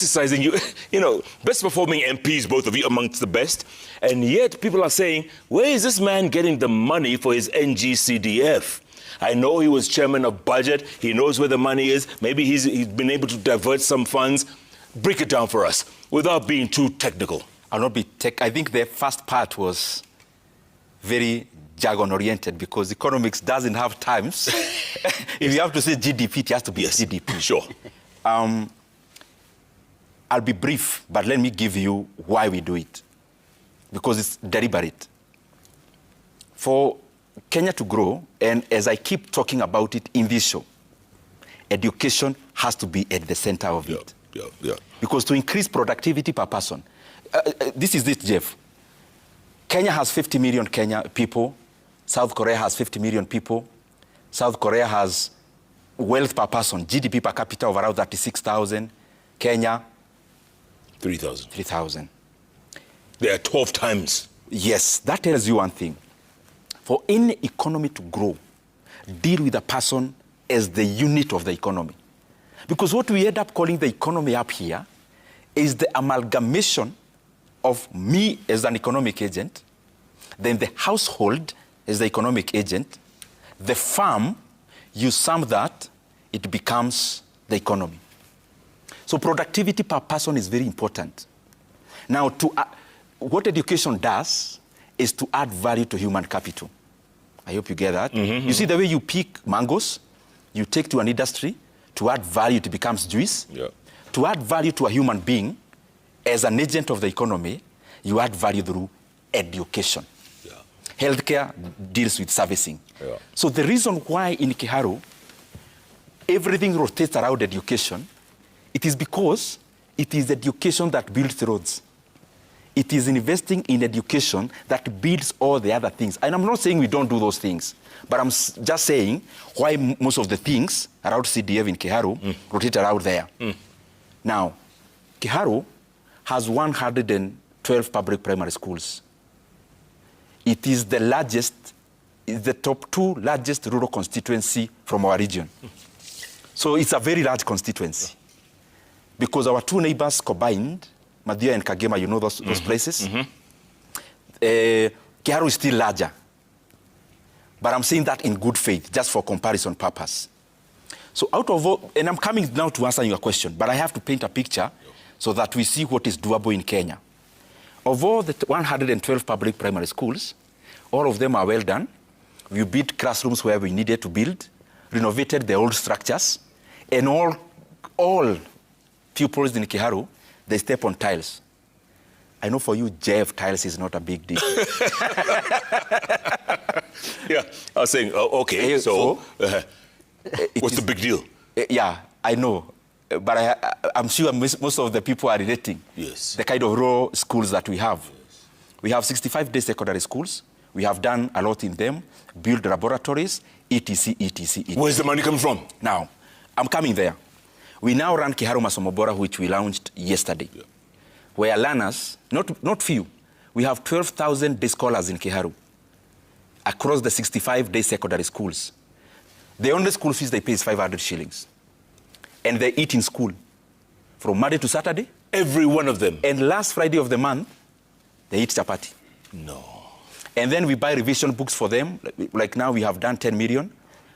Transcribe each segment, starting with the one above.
criticizing you, best performing MPs, both of you, amongst the best. And yet people are saying, where is this man getting the money for his NGCDF? I know he was chairman of budget. He knows where the money is. Maybe he's been able to divert some funds. Break it down for us without being too technical. I'll not be I think the first part was very jargon-oriented because economics doesn't have times. If you have to say GDP, it has to be GDP. Sure. I'll be brief, but let me give you why we do it. Because it's deliberate. For Kenya to grow, and as I keep talking about it in this show, education has to be at the center of it. Yeah. Because to increase productivity per person, this is it, Jeff. Kenya has 50 million people. South Korea has 50 million people. South Korea has wealth per person, GDP per capita of around 36,000. Kenya, 3,000. 3,000. They are 12 times. Yes, that tells you one thing. For any economy to grow, deal with a person as the unit of the economy. Because what we end up calling the economy up here is the amalgamation of me as an economic agent, then the household as the economic agent, the farm, you sum that, it becomes the economy. So productivity per person is very important. Now, what education does is to add value to human capital. I hope you get that. You see the way you pick mangoes, you take to an industry, to add value, it becomes juice. Yeah. To add value to a human being, as an agent of the economy, you add value through education. Yeah. Healthcare deals with servicing. Yeah. So the reason why in Kiharu, everything rotates around education, it is because it is education that builds roads. It is investing in education that builds all the other things. And I'm not saying we don't do those things, but I'm just saying why most of the things around CDF in Kiharu rotate around there. Now, Kiharu has 112 public primary schools. It is the largest, it's the top 2 largest rural constituency from our region. So it's a very large constituency. Because our 2 neighbors combined, Madhya and Kagema, you know those places? Kiharu is still larger. But I'm saying that in good faith, just for comparison purpose. So out of all, and I'm coming now to answer your question, but I have to paint a picture so that we see what is doable in Kenya. Of all the 112 public primary schools, all of them are well done. We built classrooms where we needed to build, renovated the old structures, and all pupils in Kiharu, they step on tiles. I know for you, Jeff, tiles is not a big deal. Yeah, I was saying, okay, so what's the big deal? Yeah, I know. But I'm sure most of the people are relating. Yes. The kind of rural schools that we have. Yes. We have 65-day secondary schools. We have done a lot in them, built laboratories, etc., etc., etc. Where's the money coming from? Now, I'm coming there. We now run Kiharu Masomo Bora, which we launched yesterday, where learners, not few, we have 12,000 day scholars in Kiharu across the 65-day secondary schools. The only school fees they pay is 500 shillings. And they eat in school from Monday to Saturday. Every one of them. And last Friday of the month, they eat chapati. No. And then we buy revision books for them. Like now we have done 10 million.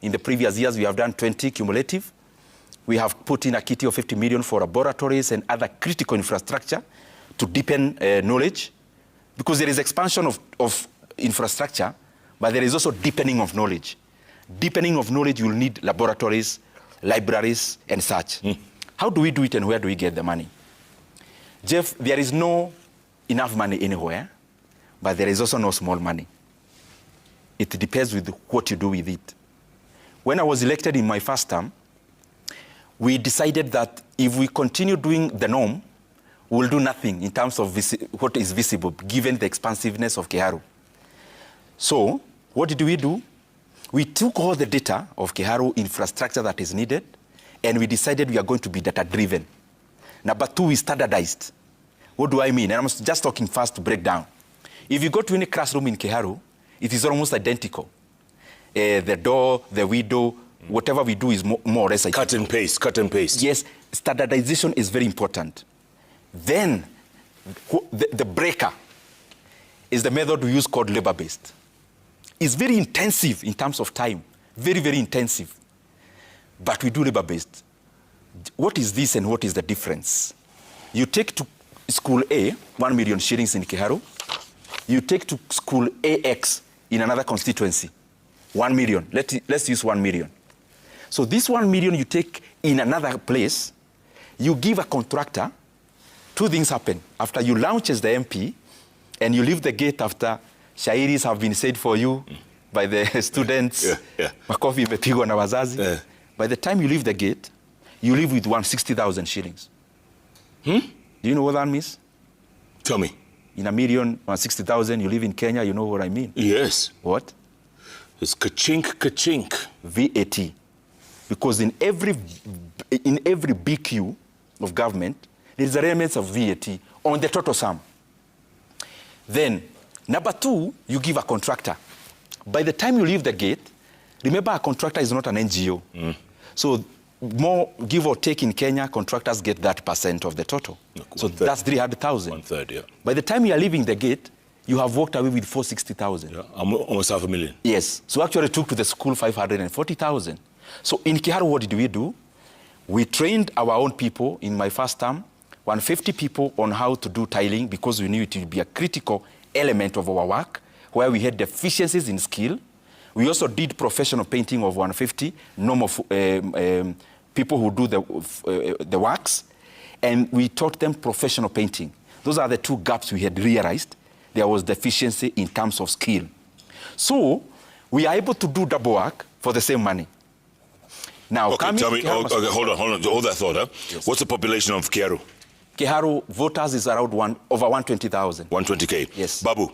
In the previous years, we have done 20 cumulative. We have put in a kitty of 50 million for laboratories and other critical infrastructure to deepen knowledge. Because there is expansion of infrastructure, but there is also deepening of knowledge. Deepening of knowledge, you will need laboratories, libraries, and such. How do we do it and where do we get the money? Jeff, there is no enough money anywhere, but there is also no small money. It depends with what you do with it. When I was elected in my first term, we decided that if we continue doing the norm, we'll do nothing in terms of what is visible, given the expansiveness of Kiharu. So, what did we do? We took all the data of Kiharu infrastructure that is needed, and we decided we are going to be data-driven. Number 2, we standardized. What do I mean? And I'm just talking fast to break down. If you go to any classroom in Kiharu, it is almost identical. The door, the window, whatever we do is more or less... Cut and paste, cut and paste. Yes, standardization is very important. Then the breaker is the method we use called labor-based. It's very intensive in terms of time, very, very intensive. But we do labor-based. What is this and what is the difference? You take to school A, 1 million shillings in Kiharu. You take to school AX in another constituency, 1 million. Let's use 1 million. So this 1 million you take in another place, you give a contractor, two things happen. After you launch as the MP, and you leave the gate after shairis have been said for you by the students, makofi imepigwa na wazazi. By the time you leave the gate, you leave with 160,000 shillings. Do you know what that means? Tell me. In a million, 160,000, you live in Kenya, you know what I mean? Yes. What? It's ka-chink, ka-chink. VAT. Because in every BQ of government, there is a remnants of VAT on the total sum. Then, number two, you give a contractor. By the time you leave the gate, remember a contractor is not an NGO. So more give or take in Kenya, contractors get that % of the total. So that's 300,000. 1/3, yeah. By the time you are leaving the gate, you have walked away with 460,000. Yeah, almost 500,000. Yes. So actually took to the school 540,000. So in Kiharu, what did we do? We trained our own people in my first term, 150 people on how to do tiling because we knew it would be a critical element of our work where we had deficiencies in skill. We also did professional painting of 150, normal people who do the works, and we taught them professional painting. Those are the two gaps we had realized. There was deficiency in terms of skill. So we are able to do double work for the same money. Now, okay, tell me, hold that thought. Yes. What's the population of Kiharu? Kiharu voters is around over 120,000. 120K. Yes. Babu,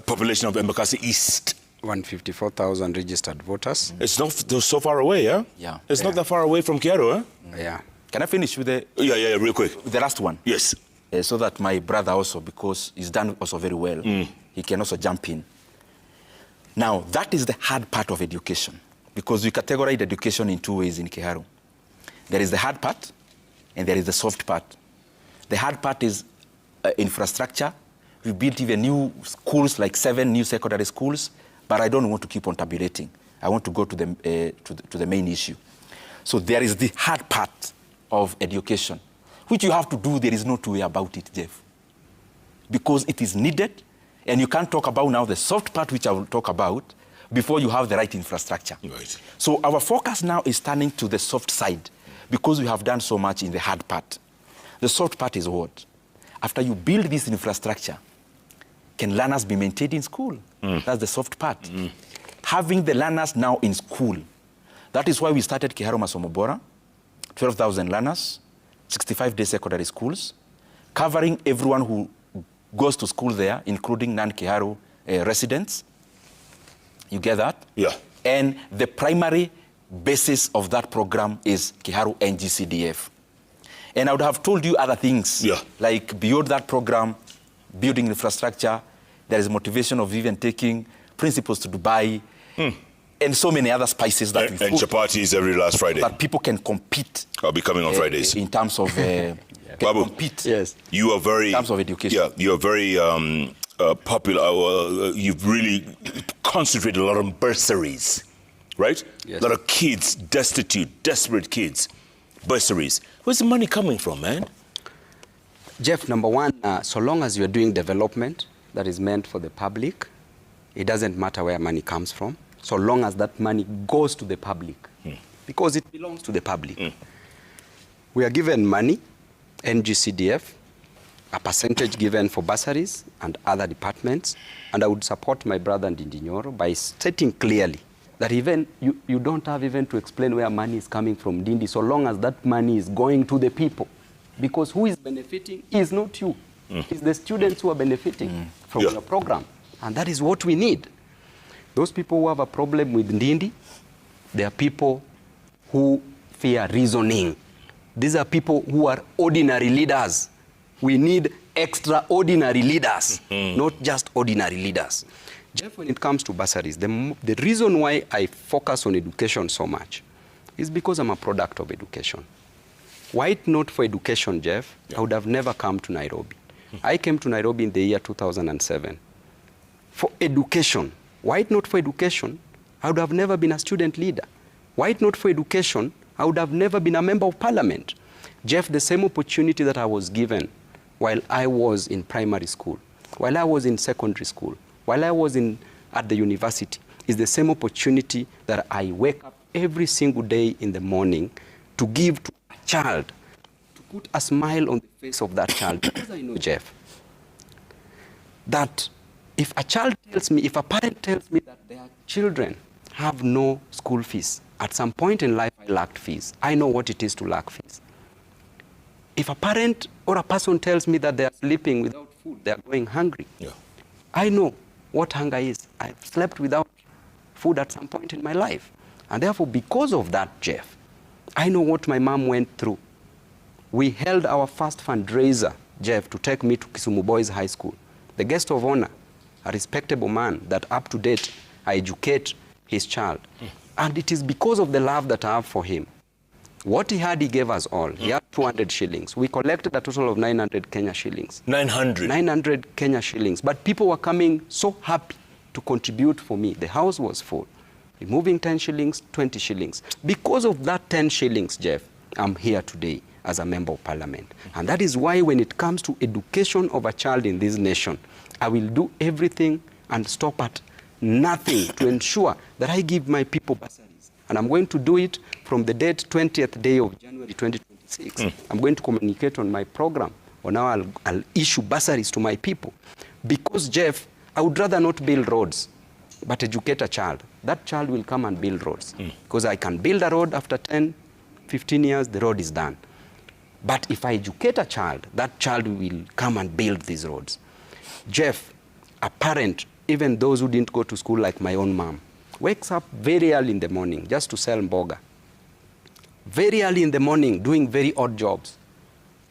population of Embakasi East. 154,000 registered voters. It's not so far away, yeah? Yeah. It's not that far away from Kiharu, huh? Yeah. Can I finish with the... Yeah, real quick. The last one? Yes. So that my brother also, because he's done also very well, he can also jump in. Now, that is the hard part of education, because we categorize education in two ways in Kiharu. There is the hard part, and there is the soft part. The hard part is infrastructure. We built even new schools, like 7 new secondary schools, but I don't want to keep on tabulating. I want to go to the main issue. So there is the hard part of education, which you have to do. There is no two way about it, Jeff, because it is needed, and you can't talk about now the soft part, which I will talk about, before you have the right infrastructure. Right. So our focus now is turning to the soft side, because we have done so much in the hard part. The soft part is what? After you build this infrastructure, can learners be maintained in school? That's the soft part. Having the learners now in school. That is why we started Kiharu Masomo Bora, 12,000 learners, 65-day secondary schools, covering everyone who goes to school there, including non-Kiharu residents. You get that? Yeah. And the primary basis of that program is Kiharu NGCDF. And I would have told you other things, like beyond that program, building infrastructure, there is motivation of even taking principles to Dubai, and so many other spices that we put. And chapatis every last Friday. That people can compete. I'll be coming on Fridays. In terms of Babu, compete. Yes. You are very... In terms of education. Yeah, you are very popular. You've really concentrated a lot on bursaries, right? Yes. A lot of kids, destitute, desperate kids. Bursaries. Where's the money coming from, man? Jeff, number one, so long as you're doing development that is meant for the public, it doesn't matter where money comes from, so long as that money goes to the public, because it belongs to the public. We are given money, NGCDF, a percentage given for bursaries and other departments, and I would support my brother Ndindi Nyoro by stating clearly that even you don't have even to explain where money is coming from, Ndindi, so long as that money is going to the people. Because who is benefiting is not you. It's the students who are benefiting from your program. And that is what we need. Those people who have a problem with Ndindi, they are people who fear reasoning. These are people who are ordinary leaders. We need extraordinary leaders, not just ordinary leaders. Jeff, when it comes to bursaries, the reason why I focus on education so much is because I'm a product of education. Were it not for education, Jeff, I would have never come to Nairobi. I came to Nairobi in the year 2007. For education. Were it not for education, I would have never been a student leader. Were it not for education, I would have never been a member of parliament. Jeff, the same opportunity that I was given while I was in primary school, while I was in secondary school, while I was at the university, is the same opportunity that I wake up every single day in the morning to give to a child, to put a smile on the face of that child. Because I know, Jeff, that if a parent tells me that their children have no school fees, at some point in life I lacked fees. I know what it is to lack fees. If a parent or a person tells me that they are sleeping without food, they are going hungry, I know what hunger is. I've slept without food at some point in my life. And therefore, because of that, Jeff, I know what my mom went through. We held our first fundraiser, Jeff, to take me to Kisumu Boys High School. The guest of honor, a respectable man that up to date, I educate his child. And it is because of the love that I have for him. What he had, he gave us all. He had 200 shillings. We collected a total of 900 Kenya shillings. 900? 900 Kenya shillings. But people were coming so happy to contribute for me. The house was full. Removing 10 shillings, 20 shillings. Because of that 10 shillings, Jeff, I'm here today as a member of parliament. And that is why when it comes to education of a child in this nation, I will do everything and stop at nothing to ensure that I give my people bursaries. And I'm going to do it from the date 20th day of January 2026. I'm going to communicate on my program on how I'll issue bursaries to my people. Because, Jeff, I would rather not build roads, but educate a child. That child will come and build roads. Because I can build a road after 10, 15 years, the road is done. But if I educate a child, that child will come and build these roads. Jeff, a parent, even those who didn't go to school like my own mom, wakes up very early in the morning just to sell mboga. Very early in the morning, doing very odd jobs.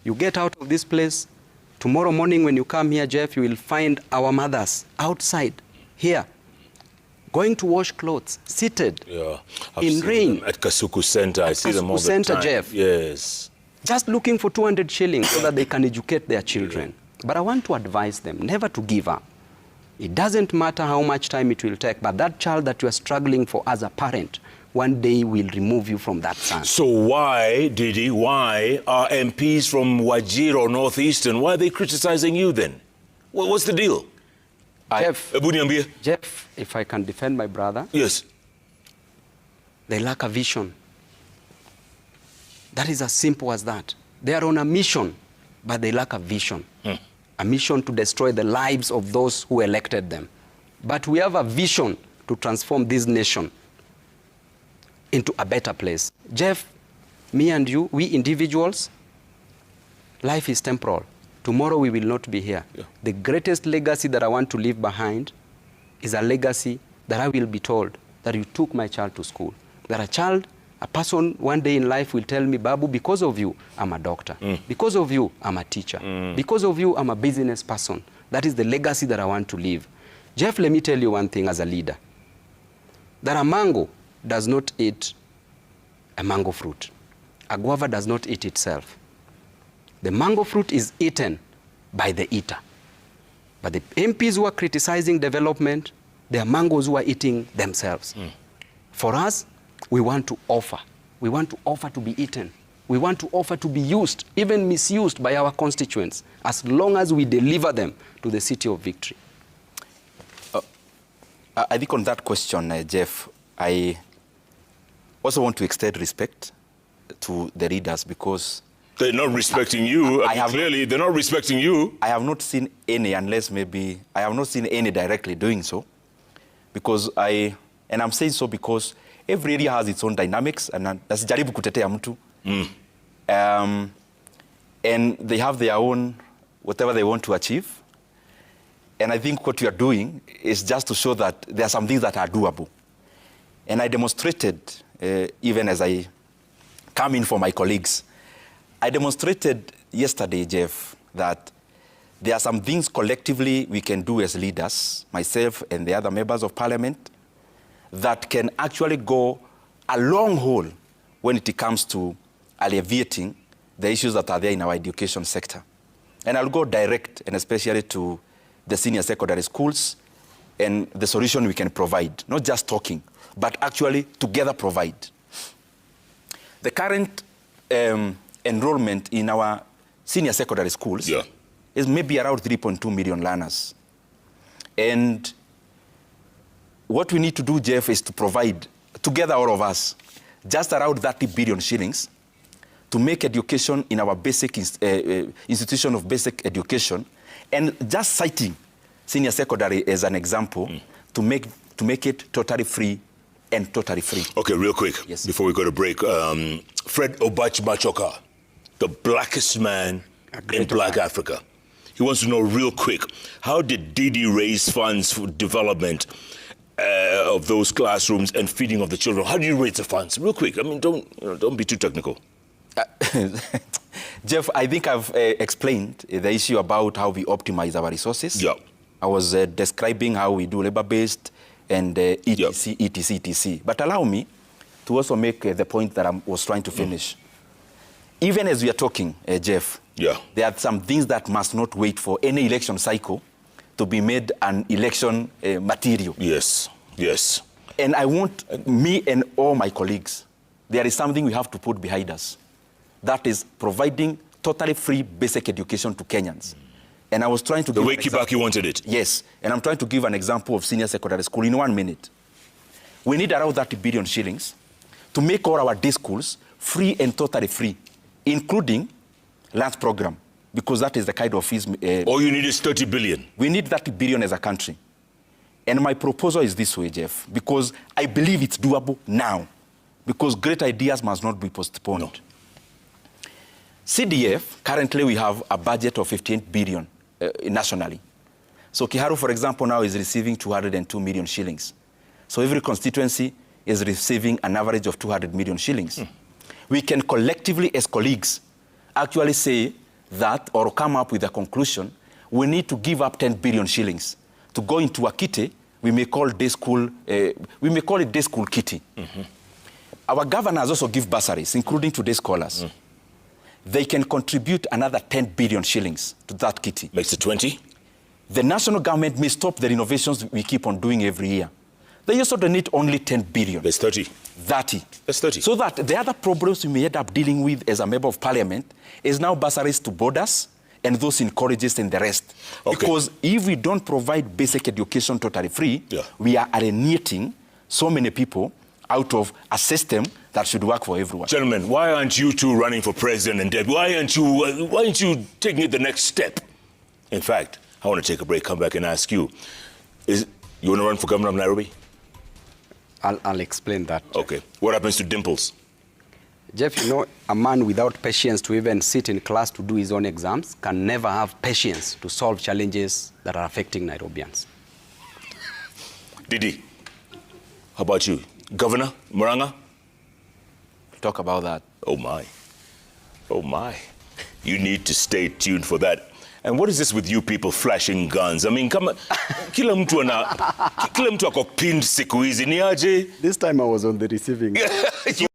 You get out of this place, tomorrow morning when you come here, Jeff, you will find our mothers outside, here, going to wash clothes, seated in rain. At Kasuku Center, I see them all the time. Jeff. Yes. Just looking for 200 shillings so that they can educate their children. But I want to advise them never to give up. It doesn't matter how much time it will take, but that child that you are struggling for as a parent, one day will remove you from that son. So why, Didi, why are MPs from Wajir or Northeastern, why are they criticizing you then? What's the deal? Jeff, if I can defend my brother. Yes. They lack a vision. That is as simple as that. They are on a mission, but they lack a vision. A mission to destroy the lives of those who elected them. But we have a vision to transform this nation into a better place. Jeff, me and you, we individuals, life is temporal. Tomorrow we will not be here. The greatest legacy that I want to leave behind is a legacy that I will be told that you took my child to school. That a person one day in life will tell me, Babu, because of you, I'm a doctor. Because of you, I'm a teacher. Because of you, I'm a business person. That is the legacy that I want to leave. Jeff, let me tell you one thing as a leader. That a mango does not eat a mango fruit. A guava does not eat itself. The mango fruit is eaten by the eater. But the MPs who are criticizing development, they are mangoes who are eating themselves. For us, we want to offer. We want to offer to be eaten. We want to offer to be used, even misused by our constituents, as long as we deliver them to the city of victory. I think on that question, Jeff, I also want to extend respect to the leaders because they're not respecting you. Clearly, they're not respecting you. I have not seen any, unless maybe I have not seen any directly doing so, because and I'm saying so because every area has its own dynamics, and nasijaribu kutetea mtu. And they have their own whatever they want to achieve. And I think what we are doing is just to show that there are some things that are doable. And I demonstrated, even as I come in for my colleagues, I demonstrated yesterday, Jeff, that there are some things collectively we can do as leaders, myself and the other members of parliament, that can actually go a long haul when it comes to alleviating the issues that are there in our education sector. And I'll go direct, and especially to the senior secondary schools and the solution we can provide, not just talking, but actually together provide. The current enrollment in our senior secondary schools is maybe around 3.2 million learners. And what we need to do, Jeff, is to provide, together all of us, just around 30 billion shillings to make education in our basic institution of basic education, and just citing senior secondary as an example, to make it totally free and totally free. Okay, real quick, before we go to break, Fred Obach-Machoka, the blackest man in Black Africa. He wants to know real quick, how did Ndindi raise funds for development of those classrooms and feeding of the children? How do you raise the funds? Real quick, I mean, don't be too technical. Jeff, I think I've explained the issue about how we optimize our resources. Yeah. I was describing how we do labor-based and etc, etc, etc. But allow me to also make the point that I was trying to finish. Even as we are talking, Jeff, there are some things that must not wait for any election cycle to be made an election material. Yes, yes. And I want me and all my colleagues, there is something we have to put behind us. That is providing totally free basic education to Kenyans. And I was trying to give the way Kibaki wanted it. Yes, and I'm trying to give an example of senior secondary school in 1 minute. We need around 30 billion shillings to make all our day schools free and totally free, including lunch program, because that is the kind of fees. All you need is 30 billion. We need 30 billion as a country. And my proposal is this way, Jeff, because I believe it's doable now, because great ideas must not be postponed. No. CDF, currently we have a budget of 58 billion nationally. So Kiharu, for example, now is receiving 202 million shillings. So every constituency is receiving an average of 200 million shillings. We can collectively, as colleagues, actually say that, or come up with a conclusion, we need to give up 10 billion shillings to go into a kitty. We may call day school, we may call it day school kitty. Our governors also give bursaries, including to day scholars. They can contribute another 10 billion shillings to that kitty. Makes it 20? The national government may stop the renovations we keep on doing every year. They also donate only 10 billion. That's 30. 30. That's 30. So that the other problems we may end up dealing with as a member of parliament is now bursaries to borders and those in colleges and the rest. Okay. Because if we don't provide basic education totally free, we are alienating so many people out of a system that should work for everyone. Gentlemen, why aren't you two running for president and Deb? Why aren't you taking it the next step? In fact, I want to take a break, come back and ask you, you want to run for governor of Nairobi? I'll explain that. Okay. What happens to Dimples? Jeff, you know, a man without patience to even sit in class to do his own exams can never have patience to solve challenges that are affecting Nairobians. Didi, how about you? Governor Muranga? Talk about that. Oh my. Oh my. You need to stay tuned for that. And what is this with you people flashing guns? I mean, come on. Kila mtu ako pinned siku hizi ni aje? This time I was on the receiving end.